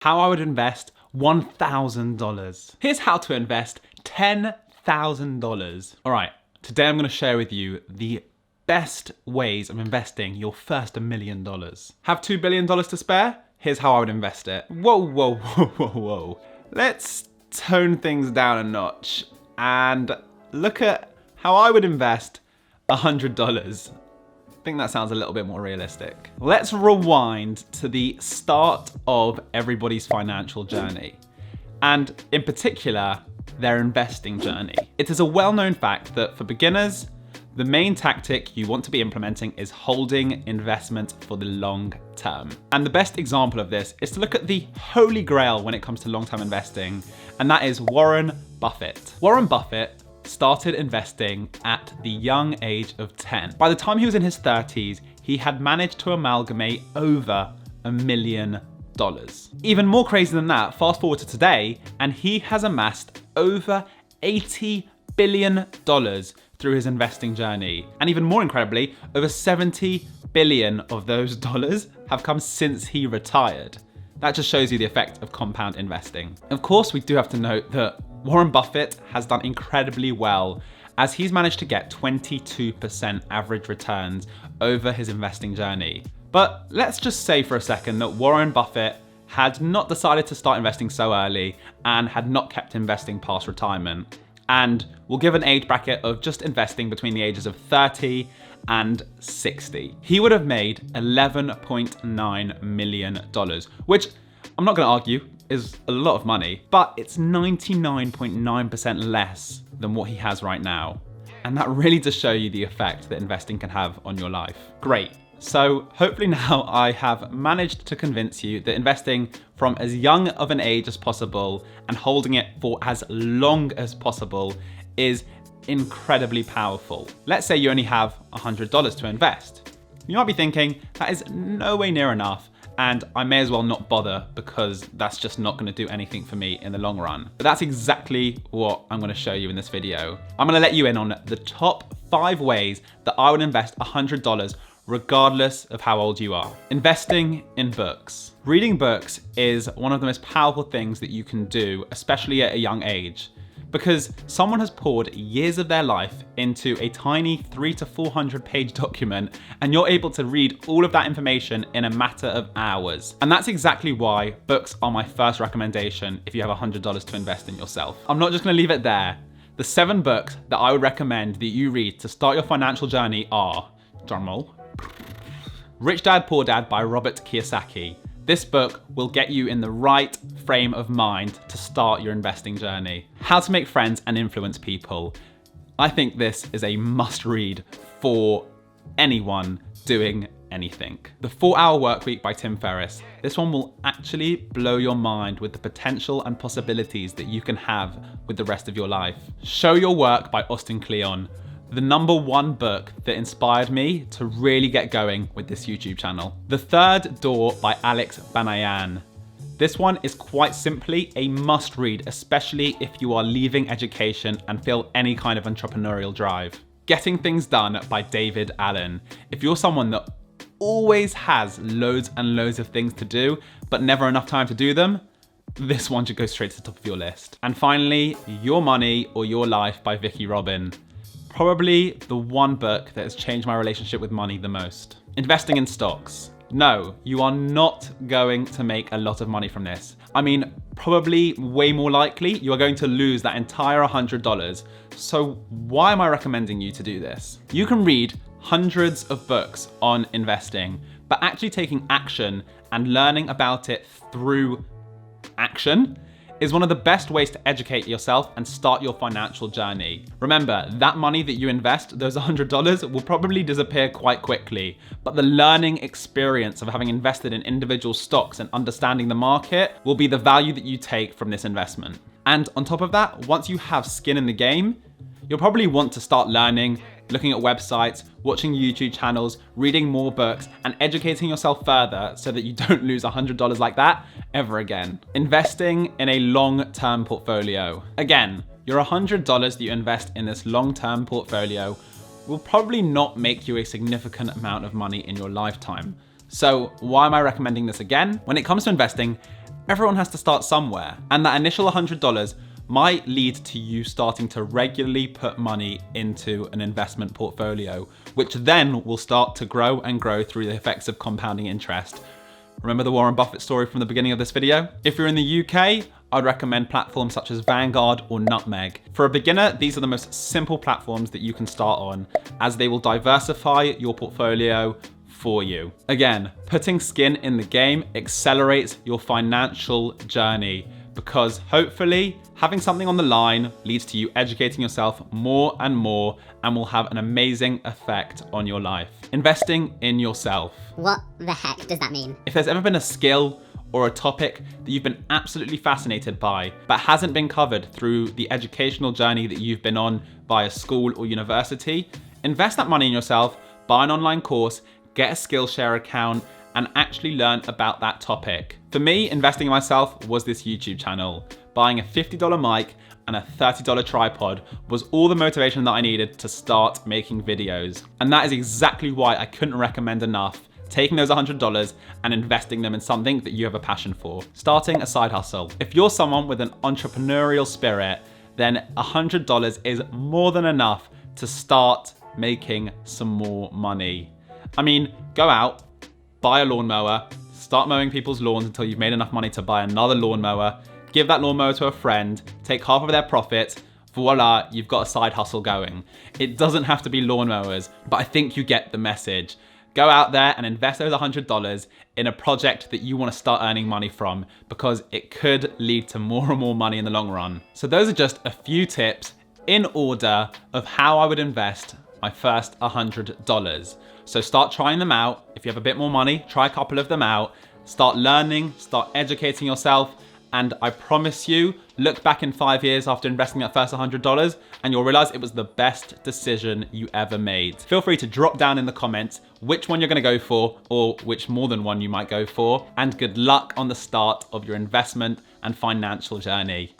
How I would invest $1,000. Here's how to invest $10,000. All right, today I'm gonna share with you the best ways of investing your first $1 million. Have $2 billion to spare? Here's how I would invest it. Whoa. Let's tone things down a notch and look at how I would invest $100. I think that sounds a little bit more realistic. Let's rewind to the start of everybody's financial journey, and in particular, their investing journey. It is a well-known fact that for beginners, the main tactic you want to be implementing is holding investment for the long term. And the best example of this is to look at the holy grail when it comes to long-term investing, and that is Warren Buffett. Warren Buffett started investing at the young age of 10. By the time he was in his 30s, he had managed to amalgamate over $1 million. Even more crazy than that, fast forward to today, and he has amassed over $80 billion through his investing journey. And even more incredibly, over 70 billion of those dollars have come since he retired. That just shows you the effect of compound investing. Of course, we do have to note that Warren Buffett has done incredibly well, as he's managed to get 22% average returns over his investing journey. But let's just say for a second that Warren Buffett had not decided to start investing so early and had not kept investing past retirement. And we'll give an age bracket of just investing between the ages of 30 and 60. He would have made $11.9 million, which I'm not gonna argue is a lot of money, but it's 99.9% less than what he has right now. And that really does show you the effect that investing can have on your life. Great. So hopefully now I have managed to convince you that investing from as young of an age as possible and holding it for as long as possible is incredibly powerful. Let's say you only have $100 to invest. You might be thinking, that is no way near enough, and I may as well not bother because that's just not gonna do anything for me in the long run. But that's exactly what I'm gonna show you in this video. I'm gonna let you in on the top 5 ways that I would invest $100 regardless of how old you are. Investing in books. Reading books is one of the most powerful things that you can do, especially at a young age, because someone has poured years of their life into a tiny 300 to 400 page document, and you're able to read all of that information in a matter of hours. And that's exactly why books are my first recommendation if you have $100 to invest in yourself. I'm not just gonna leave it there. The 7 books that I would recommend that you read to start your financial journey are, drumroll, Rich Dad Poor Dad by Robert Kiyosaki. This book will get you in the right frame of mind to start your investing journey. How to Make Friends and Influence People. I think this is a must read for anyone doing anything. The 4-Hour Workweek by Tim Ferriss. This one will actually blow your mind with the potential and possibilities that you can have with the rest of your life. Show Your Work by Austin Kleon. The #1 book that inspired me to really get going with this YouTube channel. The Third Door by Alex Banayan. This one is quite simply a must read, especially if you are leaving education and feel any kind of entrepreneurial drive. Getting Things Done by David Allen. If you're someone that always has loads and loads of things to do, but never enough time to do them, this one should go straight to the top of your list. And finally, Your Money or Your Life by Vicki Robin. Probably the one book that has changed my relationship with money the most. Investing in stocks. No, you are not going to make a lot of money from this. I mean, probably way more likely, you are going to lose that entire $100. So why am I recommending you to do this? You can read hundreds of books on investing, but actually taking action and learning about it through action is one of the best ways to educate yourself and start your financial journey. Remember, that money that you invest, those $100, will probably disappear quite quickly, but the learning experience of having invested in individual stocks and understanding the market will be the value that you take from this investment. And on top of that, once you have skin in the game, you'll probably want to start learning, looking at websites, watching YouTube channels, reading more books, and educating yourself further so that you don't lose $100 like that ever again. Investing in a long-term portfolio. Again, your $100 that you invest in this long-term portfolio will probably not make you a significant amount of money in your lifetime. So why am I recommending this again? When it comes to investing, Everyone has to start somewhere, and that initial $100 might lead to you starting to regularly put money into an investment portfolio, which then will start to grow and grow through the effects of compounding interest. Remember the Warren Buffett story from the beginning of this video? If you're in the UK, I'd recommend platforms such as Vanguard or NUTMEG. For a beginner, these are the most simple platforms that you can start on, as they will diversify your portfolio for you. Again, putting skin in the game accelerates your financial journey, because hopefully having something on the line leads to you educating yourself more and more and will have an amazing effect on your life. Investing in yourself. What the heck does that mean? If there's ever been a skill or a topic that you've been absolutely fascinated by, but hasn't been covered through the educational journey that you've been on via school or university, invest that money in yourself, buy an online course, get a Skillshare account, and actually learn about that topic. For me, investing in myself was this YouTube channel. Buying a $50 mic and a $30 tripod was all the motivation that I needed to start making videos. And that is exactly why I couldn't recommend enough taking those $100 and investing them in something that you have a passion for. Starting a side hustle. If you're someone with an entrepreneurial spirit, then $100 is more than enough to start making some more money. I mean, go out, buy a lawnmower, start mowing people's lawns until you've made enough money to buy another lawnmower, give that lawnmower to a friend, take half of their profit, voila, you've got a side hustle going. It doesn't have to be lawnmowers, but I think you get the message. Go out there and invest those $100 in a project that you want to start earning money from, because it could lead to more and more money in the long run. So those are just a few tips in order of how I would invest my first $100. So start trying them out. If you have a bit more money, try a couple of them out. Start learning, start educating yourself, and I promise you, look back in 5 years after investing that first $100 and you'll realize it was the best decision you ever made. Feel free to drop down in the comments which one you're gonna go for, or which more than one you might go for, and good luck on the start of your investment and financial journey.